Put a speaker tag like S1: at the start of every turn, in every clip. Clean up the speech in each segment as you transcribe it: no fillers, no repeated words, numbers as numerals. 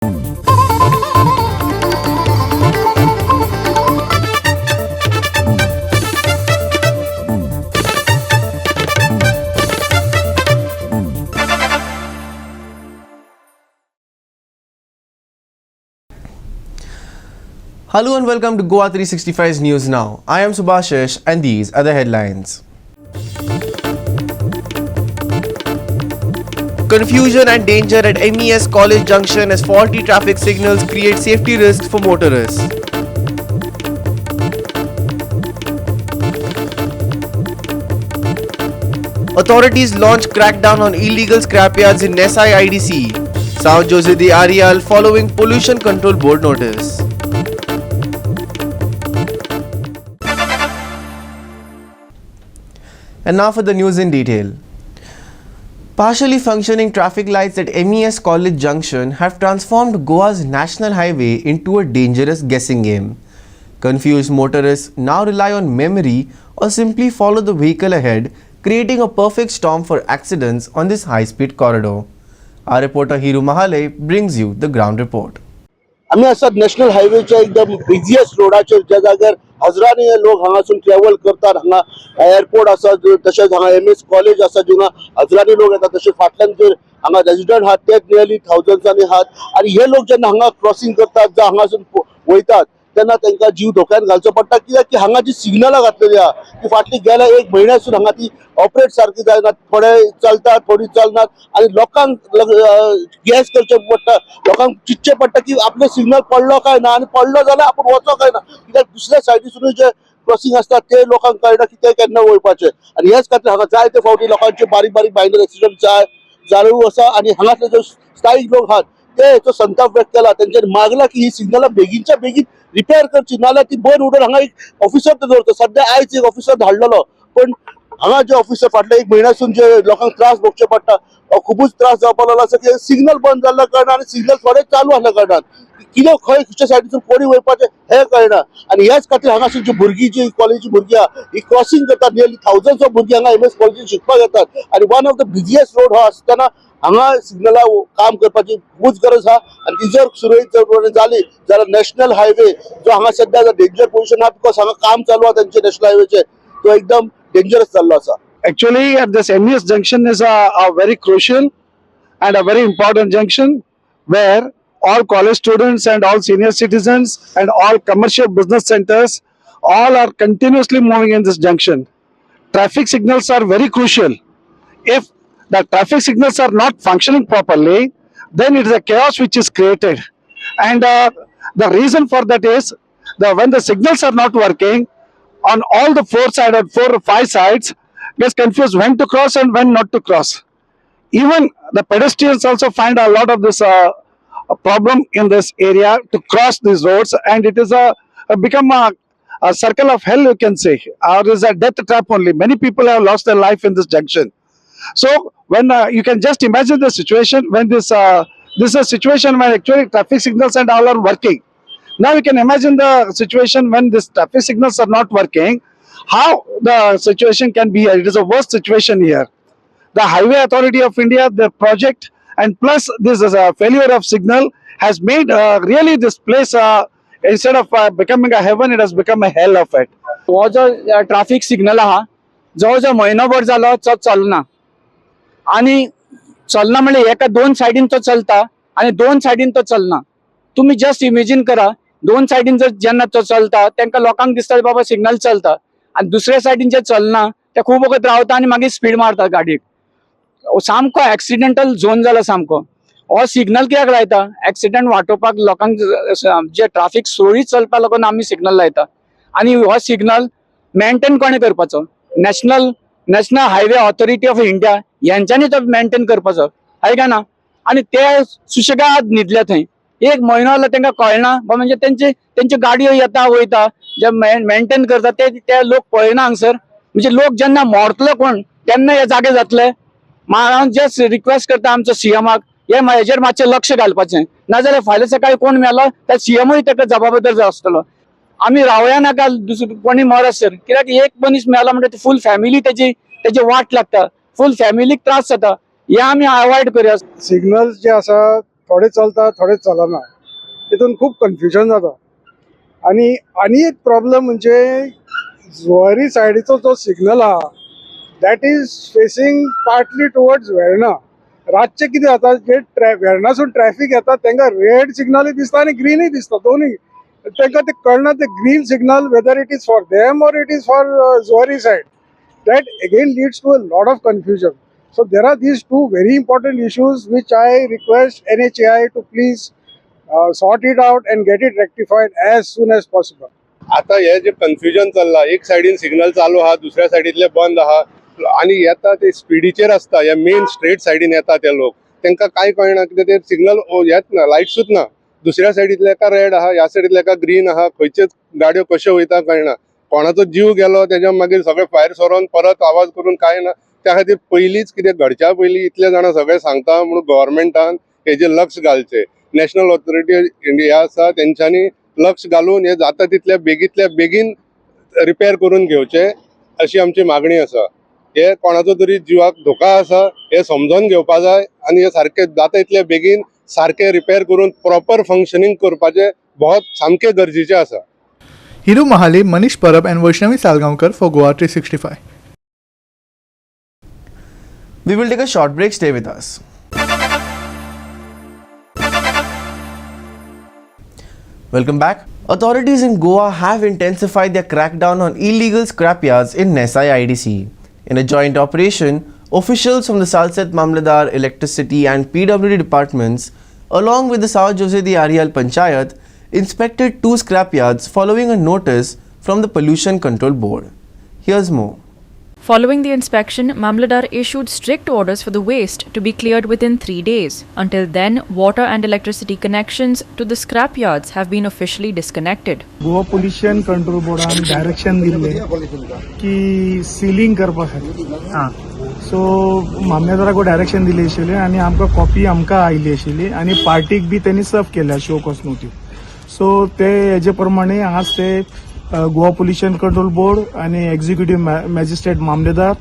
S1: Hello and welcome to Goa 365's News Now. I am Subhashish and these are the headlines. Confusion and danger at MES College Junction as faulty traffic signals create safety risks for motorists. Authorities launch crackdown on illegal scrapyards in Nesai IDC. Sao Jose de Arial following Pollution Control Board notice. And now for the news in detail. Partially functioning traffic lights at MES College Junction have transformed Goa's national highway into a dangerous guessing game. Confused motorists now rely on memory or simply follow the vehicle ahead, creating a perfect storm for accidents on this high-speed corridor. Our reporter Hiru Mahale brings you the ground report.
S2: आम्ही असं national हायवेच्या एकदम बिझिएस्ट रोडाचेर ज्या जाग्यार हजारांनी लोक हांगासून travel करतात. हांगा airport आसा, तशेंच हांगा MS कॉलेज आसा, जेंगा हजारांनी लोक येतात. तशेंच फाटल्यान जर हांगा रेजिडेंट आहात ते नियरली थाउजंड्सांनी आहात. आणि हे लोक जेन्ना हांगा क्रॉसिंग करतात, जावं हांगासून वयतात, तेन्ना तांकां जीव धोक्यान घालचो पडटा. कित्याक की हांगा जी सिग्नलां घातलेली आहा ती फाटली गेल्या एक म्हयन्यासून हांगा ती ऑपरेट सारखी जायनात. थोडे चलतात, थोडी चलनात. आणि लोकांक गॅस करचे पडटा, लोकांक चिंतचे पडटा की आपले सिग्नल पडलो काय ना, आणि पडलो जाल्यार आपण वचो काय ना. कित्याक दुसऱ्या सायडीसून जे क्रॉसिंग असतात ते लोकांक कळना की ते केन्ना वयपाचे. आणि हेच खातीर हांगा जायते फावटी लोकांचे बारीक बारीक मायनर एक्सिडेंट जाल्लो आसा. आणि हांगासले जे स्थायीक लोक आहात ते हेचो संताप व्यक्त केला. तेंच्यानी मागला की ही सिग्नलां बेगीनच्या बेगीन रिपेअर करची, नाल्यार ती बंद उडोवन हांगा एक ऑफिसर तो दवरता. सध्या आयज एक ऑफिसर धाडलेलो, पण हांगा जे ऑफिसर फाटल्या एक म्हयन्यासून जे लोकांक त्रास भोगचे पडटा, खूबच त्रास जावपाक लागला आसा. की सिग्नल बंद जाल्ल्या कारणान आणि सिग्नल थोडे चालू आसल्या कारणान कितें खंयच्या सायडीसून कोणी वयपाचें हें कळना. आणि ह्याच खातीर हांगासून जी भुरगीं जी कॉलेजी भुरगीं आहा ही क्रॉसिंग करतात. नियरली थाउजंड्स ऑफ भुरगीं हांगा MS कॉलेजीन शिकपाक येतात. आणि वन ऑफ द बिझिएस्ट रोड हो आसतना हांगा सिग्नलां काम करपाची खूबच गरज आहा. आणि ती जर सुरळीत जाली जाल्यार नॅशनल हायवे जो हांगा सध्या डेंजर पोझिशन आहा, बिकॉज हांगा काम चालू आहा तांचे नॅशनल हायवेचे, तो एकदम डेंजरस जाल्लो आसा.
S3: Actually, at this MES junction is a very crucial and a very important junction where all college students and all senior citizens and all commercial business centers all are continuously moving in this junction. Traffic signals are very crucial. If the traffic signals are not functioning properly, then it is a chaos which is created. And the reason for that is when the signals are not working on all the four or five sides, gets confused when to cross and when not to cross. Even the pedestrians also find a lot of this a problem in this area to cross these roads, and it is become a circle of hell, you can say, or is a death trap only. Many people have lost their life in this junction. So when you can just imagine the situation when this is a situation when actually traffic signals and all are working. Now you can imagine the situation when these traffic signals are not working, how the situation can be here. It is a worst situation here. The Highway Authority of India, their project, and plus this is a failure of signal has made really this place instead of becoming a heaven, it has become a hell of it.
S4: हो जो traffic signal आहा जवळजवळ म्हयनोभर जालो तो चलना. आणि चलना म्हणजे एका दोन सायडीन तो चलता आणि दोन सायडीन तो चलना. तुम्ही जस्ट इमेजिन करा, दोन सायडीन जर जेन्ना तो चलता तांकां लोकांक दिसता बाबा सिग्नल चलता, आणि दुसऱ्या सायडीन जे चलना ते खूब वगत रावता आणि मागीर स्पीड मारता गाडीक. सामको एक्सिडेंटल झोन जाला सामको. हो सिग्नल कित्याक लायता? एक्सिडेंट वाटोवपाक, लोकांक जे ट्रॅफिक सुरळीत चलपाक लागून आमी सिग्नल लायता. आणि हो सिग्नल मेंटेन कोणे करपाचो? National highway authority of India यांच्यानी तो मेंटेन करपाचो, हाय काय ना. आणि ते सुशेगाद न्हिदले थंय. एक म्हयनो जालो तांकां कळना, म्हणजे त्यांची गाडयो येता वयता, जे मेंटेन करता ते लोक पळयना हांगसर. म्हणजे लोक जेन्ना मोरतलो कोण तेन्ना हे जागे जातले. हांव जस्ट रिक्वेस्ट करता आमचो CMाक हेजेर मातशें लक्ष घालपाचें. नाजाल्यार फाल्यां सकाळी कोण मेलो त्या CMूय ताका जबाबदार जाय आसतलो. आमी रावया नाका दुसरें कोणी मरसर, कित्याक एक मनीस मेलो म्हणटा फूल फॅमिली तेजी वाट लागता, फूल फॅमिलीक त्रास जाता. हे आमी अवॉइड करया.
S3: सिग्नल जे आसा थोडे चलता थोडे चलना तितून खूप कन्फ्युजन जाता आणि एक प्रॉब्लेम म्हणजे जुवारी सायडीचो जो सिग्नल आहा that is facing partly towards Verna. रातचे कितें जाता जे वेर्णासून ट्रॅफिक येता तांकां रेड सिग्नलूय दिसता आनी ग्रीनूय दिसता दोनूय. तांकां ते कळना ते green signal whether it is for them or it is for Zuari side. That again leads to a lot of confusion. So there are these two very important issues which I request NHAI to please sort it out and get it rectified as soon as possible.
S5: आता हे जे confusion चल्ला एक सायडीन signal चालू आहा दुसऱ्या सायडीतले बंद आहा आणि येता ते स्पिडीचेर असता या मेन स्ट्रेट सायडीन येता ते लोक तांकां काय कळना कित्याक ते सिग्नल येत ना लायट्सूच ना. दुसऱ्या सायडीतले एका रेड आहा ह्या सायडीतले एका ग्रीन आहा खंयच्योच गाडयो कश्यो वयता कळना. कोणाचो जीव गेलो तेच्या मागीर सगळे भायर सरोन परत आवाज करून काय ना. त्या खातीर पयलींच कितें घडच्या पयलीं इतले जाणां सगळे सांगता म्हणून गव्हर्मेंटान हेजेर लक्ष घालचें. नॅशनल ऑथॉरिटी इंडिया आसा तेंच्यांनी लक्ष घालून हे जाता तितले बेगीतल्या बेगीन रिपेर करून घेवचे अशी आमची मागणी आसा. हे कोणाचो तरी जिवाक धोका आसा हे समजून घेवपा जाय आनी हे सारके जाता तितले बेगीन सारके रिपेर करून प्रॉपर फंक्शनिंग करपाचे बहुत सामके गरजेचे आसा.
S6: Hiru Mahale, Manish Parab and Vaishnavi Salgaonkar for Goa 365.
S1: We will take a short break. Stay with us. Welcome back. Authorities in Goa have intensified their crackdown on illegal scrapyards in Nesai IDC. In a joint operation, officials from the Salsett Mamladar, Electricity and PWD departments, along with the South Josedi Arial Panchayat, inspected 2 scrapyards following a notice from the Pollution Control Board. Here's more.
S7: Following the inspection, Mamladar issued strict orders for the waste to be cleared within 3 days. Until then, water and electricity connections to the scrapyards have been officially disconnected.
S3: Goa pollution control बोर्डान direction दिल्ले की ceiling करपा खातीर. So मामलेदाराक direction दिले आशिल्ले आनी आमकां copy आमकां आयली आशिल्ली आनी पार्टीक बी तेणी सर्व केल्या शो कॉज नोटीस. सो ते हेजे प्रमाणे आज ते गोवा पोल्युशन कंट्रोल बोर्ड आणि एक्झिक्युटिव्ह मॅजिस्ट्रेट मामलेदार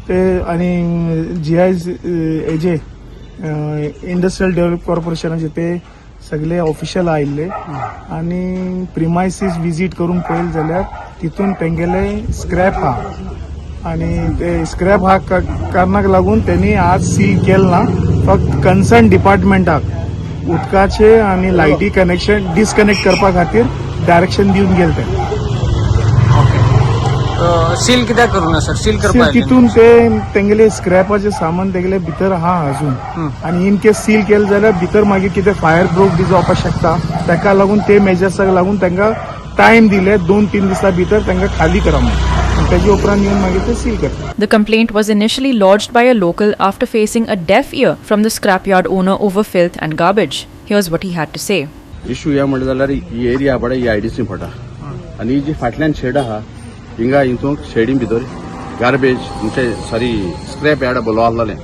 S3: ते आणि GI हेजे इंडस्ट्रियल डेव्हलप कॉर्पोरेशनाचे ते सगळे ऑफिशियल आयिल्ले आणि प्रिमायसीस विजीट करून पळयलें जाल्यार तितून तेंगेले स्क्रॅप हा आणि ते स्क्रॅप हा कारणाक लागून त्यांनी आज सील केलं ना. फक्त कन्सर्न डिपार्टमेंटाक उदकाचे आणि लायटी कनेक्शन डिस्कनेक्ट करपा खातीर डायरेक्शन दिवन गेले ते.
S8: सील कित्याक करूना सर? सील करपा
S3: तितून ते तेंगेले स्क्रॅपाचे सामान तेगेले भितर हा अजून आणि इन केस सील केले जाल्यार भितर मागीर कितें फायर ब्रोक बी जावपाक शकता. ताका लागून ते मेजर्साक लागून तांकां टायम दिले 2-3 दिसां भितर तांकां खाली करा म्हणून. ताजे उपरांत येवन मागीर ते सील करता.
S7: The complaint was initially lodged by a local after facing a deaf ear from the scrapyard owner over filth and garbage. Here's what he had to say.
S9: Issue या म्हणलें जाल्यार ही एरिया पडा ही IDC पडटा आनी ही जी फाटल्यान shade आहा हिंगा हितून शेडी भितर गार्बेज म्हणजे सॉरी स्क्रॅप यार्ड बोलो आहलें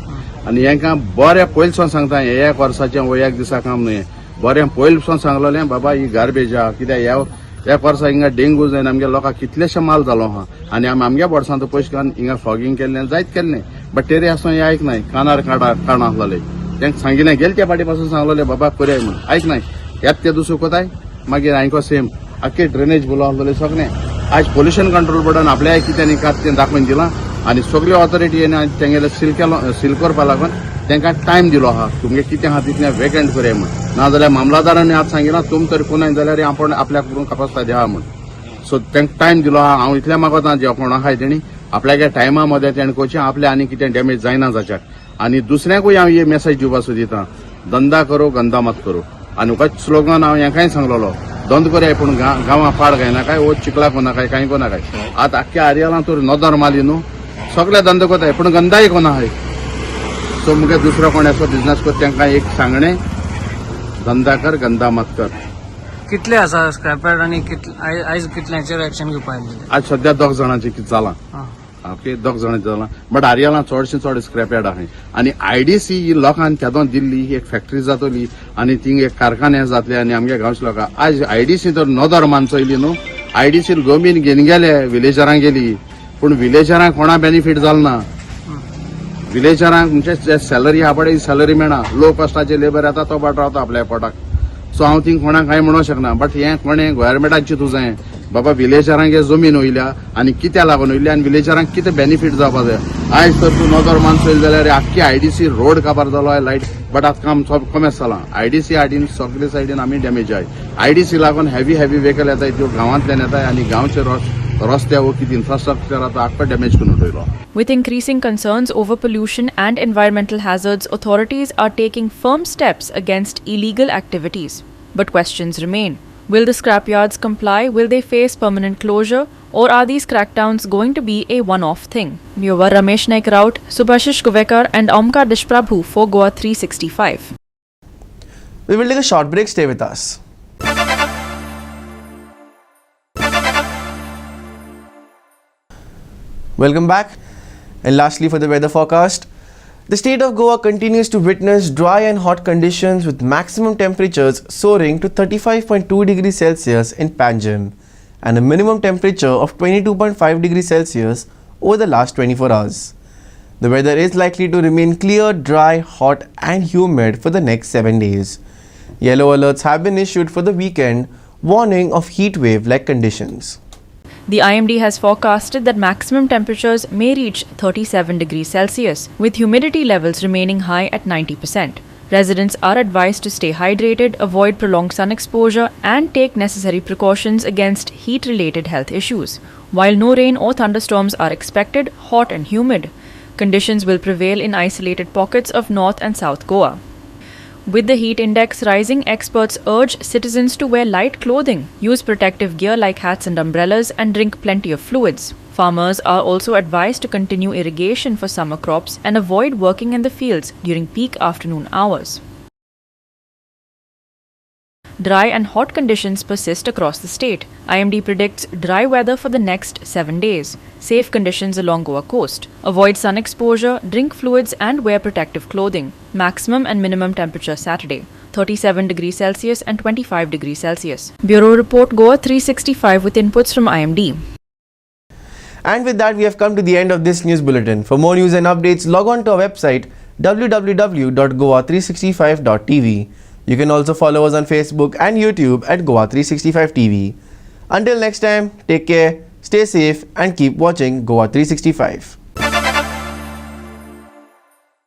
S9: आनी हेंकां बरें पयलसून सांगता हे 1 वर्साचें वो 1 दिसा काम न्हय. बरें पयलसून सांगलोलें बाबा ही गार्बेज आहा कित्याक ह्या वर्सा हिंगा डेंगू जावन आमगे लोकांक कितलेशे माल जालो आहा आनी आमी आमगे बोर्सांत पयशे घालून हिंगा फॉगिंग केल्लें जायत केल्लें. बट तेरे आसून हें आयकनाय कानार काण आहलोले तेंकां सांगिल्लें गेले त्या फाटी पासून सांगलोलें बाबा करया म्हणून आयकनाय. ह्यात ते दुसरो कोताय मागीर हांको सेम आख्खे ड्रेनेज बोलो आहलोले सगळें. आज पोल्युशन कंट्रोल बोर्डान आपल्या कितें कात तें दाखोवन दिलां आनी सगळे ऑथॉरिटी येवन तेंगेले सील करपा लागून तांकां टायम दिलो आहा तुमगे कितें आहा तितलें वेकंट करया म्हणून. नाजाल्यार मामलादारांनी आज सांगिलां तुम तर कोणाय जाल्यार आपण आपल्याक करून कापासता देवा म्हणून. सो तांकां टायम दिलो आहा. हांव इतलें मागोता जे कोण आहाय तेणी आपल्याक टायमा मदें तेणें कोचें आपल्या आनी कितें डॅमेज जायना जाच्याक. आनी दुसऱ्यांकूय हांव हे मेसेज दिवपा सोदितां धंदा करो गंदा मत करो. आनी उगाच स्लोगन हांव हेकाय सांगलोलो धंद करया पूण गांवां पाड गायनाकाय वो चिकला कोनाकाय कांय कोनाकाय. आतां आख्ख्या आर्यालां तर नदर माली न्हू सगळे धंद कोताय पूण गंदाय कोना आहाय. सो मुगे दुसरो कोण असो बिझनेस कर तांकां एक सांगणें धंदा कर गंदा मत कर.
S8: कितले आसा स्क्रॅपयार्ड आनी आयज कितल्यांचेर एक्शन घेवपा आयिल्ले?
S9: आज सध्या 2 जाणांचें कितें जालां. ओके 2 जाणांचें जालां बट आर्यालां चडशें चड स्क्रॅपयार्ड आहाय आनी IDC ही लोकांन केदोन दिल्ली ही एक फॅक्टरी जातली आनी थिंग एक कारखाने जातले आनी आमगे गांवचे लोकांक आज IDC तर नदर मानचयली न्हू. IDC जमीन घेवन गेले विलेजरांक गेली पूण विलेजरांक कोणा बेनिफीट जालो ना. विलेजरांक म्हणजे जे सॅलरी आहा पळय सॅलरी मेळना लो कॉस्टाचे लेबर येता तो बाट रावता आपल्या पोटाक सो हांव थिंग कोणाक कांय म्हणूंक शकना बट हें कोणें गोव्हर्मेंटाक चिंतूं जाय बाबा विलेजरांक हे जमीन वयल्या आनी कित्या लागून वयल्या आनी विलेजरांक कितें बेनिफीट जावपा जाय आयज तर तूं नोदर माणूस येयलो जाल्यार आख्खी आयडीसी रोड काबार जालो आय लायट बट आतां काम सब कमेस जालां आयडीसी आयडीन सगळे सायडीन आमी डॅमेज आय आयडीसी लागून हेवी व्हेकल येताय त्यो गांवांतल्यान येताय आनी गांवचे रस्ते वो कितें इन्फ्रास्ट्रक्चर आतां आख्खो डॅमेज करून उडयलो.
S7: With increasing concerns over pollution and environmental hazards, authorities are taking firm steps against illegal activities. But questions remain. Will the scrapyards comply? Will they face permanent closure? Or are these crackdowns going to be a one-off thing? We were Ramesh Naik Raut, Subhashish Guvekar and Omkar Deshprabhu for Goa 365.
S1: We will take a short break. Stay with us. Welcome back. And lastly, for the weather forecast, the state of Goa continues to witness dry and hot conditions with maximum temperatures soaring to 35.2 degrees Celsius in Panjim and a minimum temperature of 22.5 degrees Celsius over the last 24 hours. The weather is likely to remain clear, dry, hot and humid for the next 7 days. Yellow alerts have been issued for the weekend, warning of heat wave-like conditions.
S7: The IMD has forecasted that maximum temperatures may reach 37 degrees Celsius, with humidity levels remaining high at 90%. Residents are advised to stay hydrated, avoid prolonged sun exposure, and take necessary precautions against heat-related health issues. While no rain or thunderstorms are expected, hot and humid conditions will prevail in isolated pockets of North and South Goa. With the heat index rising, experts urge citizens to wear light clothing, use protective gear like hats and umbrellas, and drink plenty of fluids. Farmers are also advised to continue irrigation for summer crops and avoid working in the fields during peak afternoon hours. Dry and hot conditions persist across the state. IMD predicts dry weather for the next 7 days. Safe conditions along Goa coast. Avoid sun exposure, drink fluids and wear protective clothing. Maximum and minimum temperature Saturday, 37 degrees Celsius and 25 degrees Celsius. Bureau Report Goa 365 with inputs from IMD.
S1: And with that, we have come to the end of this news bulletin. For more news and updates, log on to our website www.goa365.tv. You can also follow us on Facebook and YouTube at Goa 365 TV. Until next time, take care, stay safe and keep watching Goa 365.